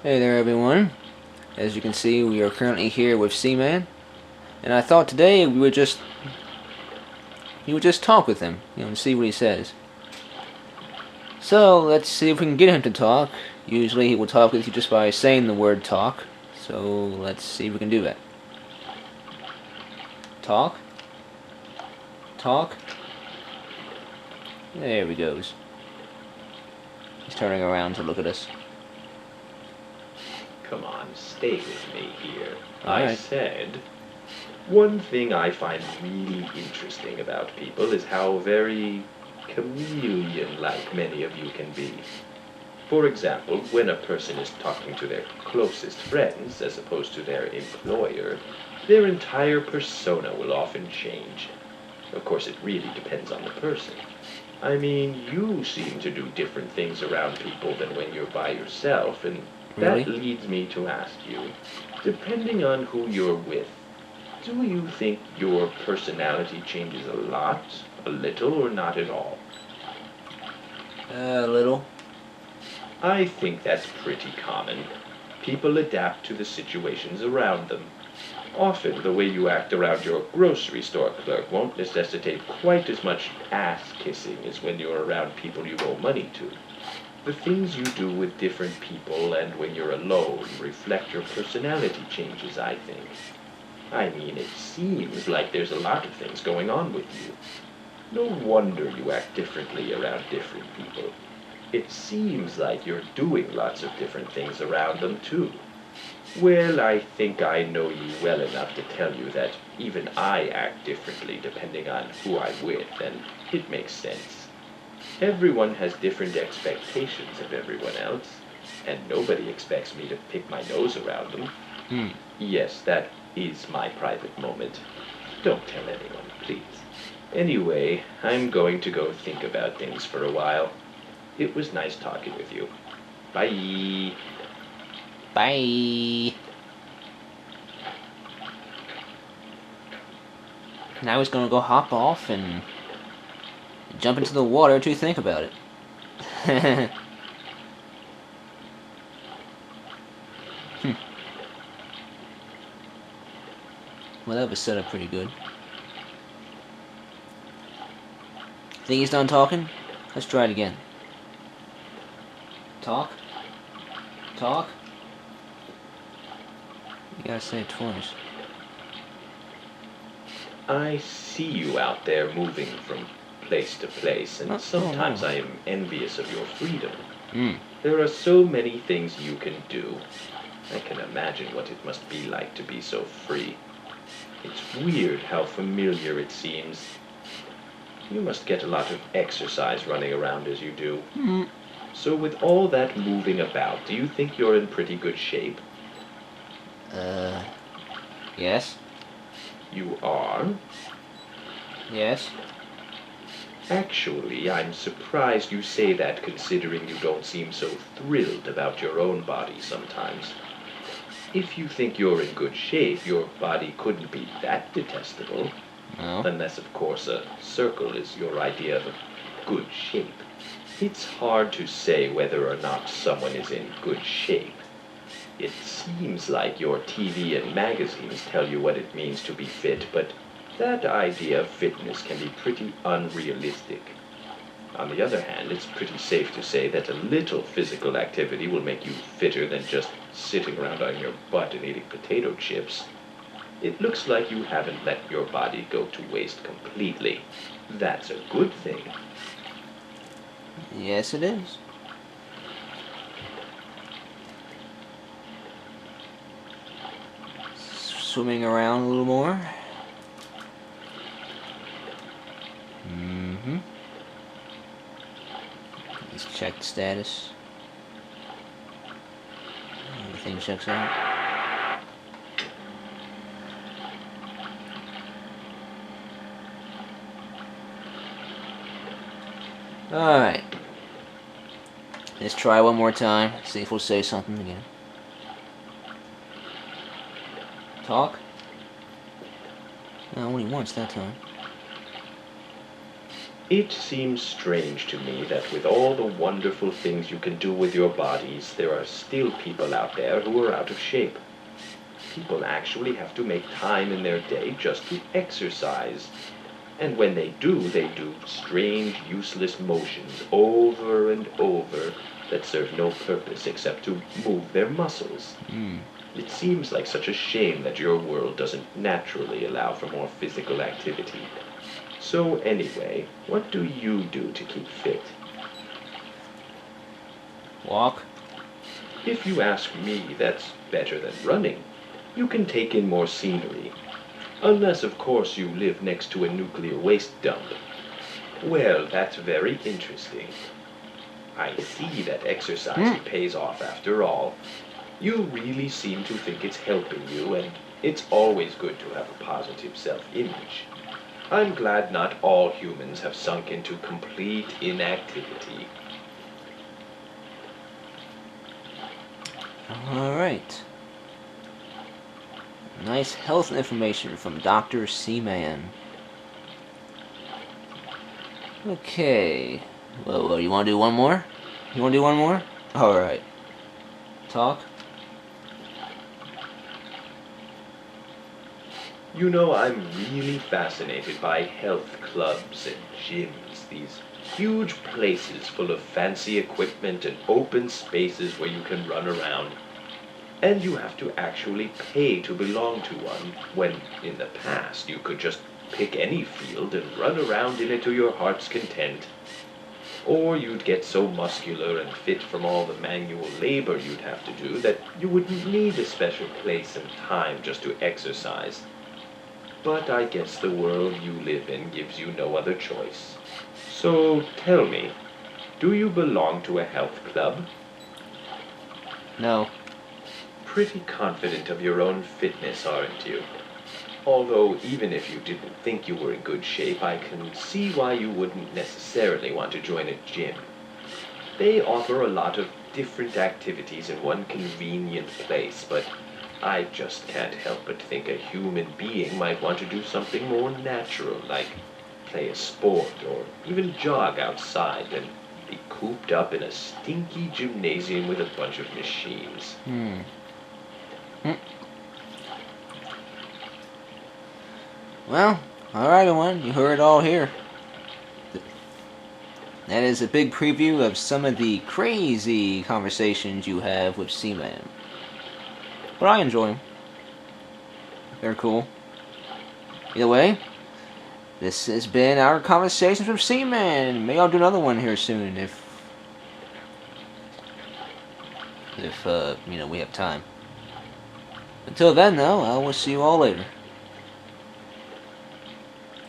Hey there everyone. As you can see, we are currently here with Seaman, and I thought today we would just talk with him, and see what he says. So let's see if we can get him to talk. Usually he will talk with you just by saying the word talk. So let's see if we can do that. Talk? Talk? There he goes. He's turning around to look at us. Come on, stay with me here. I Alright. said, one thing I find really interesting about people is how very chameleon-like many of you can be. For example, when a person is talking to their closest friends as opposed to their employer, their entire persona will often change. Of course, it really depends on the person. I mean, you seem to do different things around people than when you're by yourself, and that Really? leads me to ask you, depending on who you're with, do you think your personality changes a lot, a little, or not at all? A little. I think that's pretty common. People adapt to the situations around them. Often, the way you act around your grocery store clerk won't necessitate quite as much ass-kissing as when you're around people you owe money to. The things you do with different people and when you're alone reflect your personality changes, I think. I mean, it seems like there's a lot of things going on with you. No wonder you act differently around different people. It seems like you're doing lots of different things around them, too. Well, I think I know you well enough to tell you that even I act differently depending on who I'm with, and it makes sense. Everyone has different expectations of everyone else, and nobody expects me to pick my nose around them. Hmm. Yes, that is my private moment. Don't tell anyone, please. Anyway, I'm going to go think about things for a while. It was nice talking with you. Bye. Bye. Now he's gonna go hop off and jump into the water to think about it. Well, that was set up pretty good. Think he's done talking? Let's try it again. Talk? Talk? You gotta say it twice. I see you out there moving from place to place, and sometimes no. I am envious of your freedom. Hmm. There are so many things you can do. I can imagine what it must be like to be so free. It's weird how familiar it seems. You must get a lot of exercise running around as you do. Hmm. So with all that moving about, do you think you're in pretty good shape? Yes? You are? Yes? Actually, I'm surprised you say that considering you don't seem so thrilled about your own body sometimes. If you think you're in good shape, your body couldn't be that detestable. No? Unless, of course, a circle is your idea of a good shape. It's hard to say whether or not someone is in good shape. It seems like your TV and magazines tell you what it means to be fit, but that idea of fitness can be pretty unrealistic. On the other hand, it's pretty safe to say that a little physical activity will make you fitter than just sitting around on your butt and eating potato chips. It looks like you haven't let your body go to waste completely. That's a good thing. Yes, it is. Swimming around a little more. Mm-hmm. Let's check the status. Everything checks out. Alright. Let's try one more time. See if we'll say something again. Talk? No, only once that time. It seems strange to me that with all the wonderful things you can do with your bodies, there are still people out there who are out of shape. People actually have to make time in their day just to exercise. And when they do strange, useless motions over and over that serve no purpose except to move their muscles. It seems like such a shame that your world doesn't naturally allow for more physical activity. So anyway, what do you do to keep fit? Walk. If you ask me, that's better than running. You can take in more scenery. Unless, of course, you live next to a nuclear waste dump. Well, that's very interesting. I see that exercising pays off after all. You really seem to think it's helping you, and it's always good to have a positive self-image. I'm glad not all humans have sunk into complete inactivity. Alright. Nice health information from Dr. Seaman. Okay. Whoa, you want to do one more? You want to do one more? Alright. Talk? You know, I'm really fascinated by health clubs and gyms, these huge places full of fancy equipment and open spaces where you can run around. And you have to actually pay to belong to one, when in the past you could just pick any field and run around in it to your heart's content. Or you'd get so muscular and fit from all the manual labor you'd have to do that you wouldn't need a special place and time just to exercise. But I guess the world you live in gives you no other choice. So tell me, do you belong to a health club? No. Pretty confident of your own fitness, aren't you? Although, even if you didn't think you were in good shape, I can see why you wouldn't necessarily want to join a gym. They offer a lot of different activities in one convenient place, but I just can't help but think a human being might want to do something more natural, like play a sport or even jog outside than be cooped up in a stinky gymnasium with a bunch of machines. Well, alright everyone, you heard it all here. That is a big preview of some of the crazy conversations you have with Seaman. But I enjoy them. They're cool. Either way, this has been our conversations with Seaman. Maybe I'll do another one here soon if we have time. Until then, though, I will see you all later.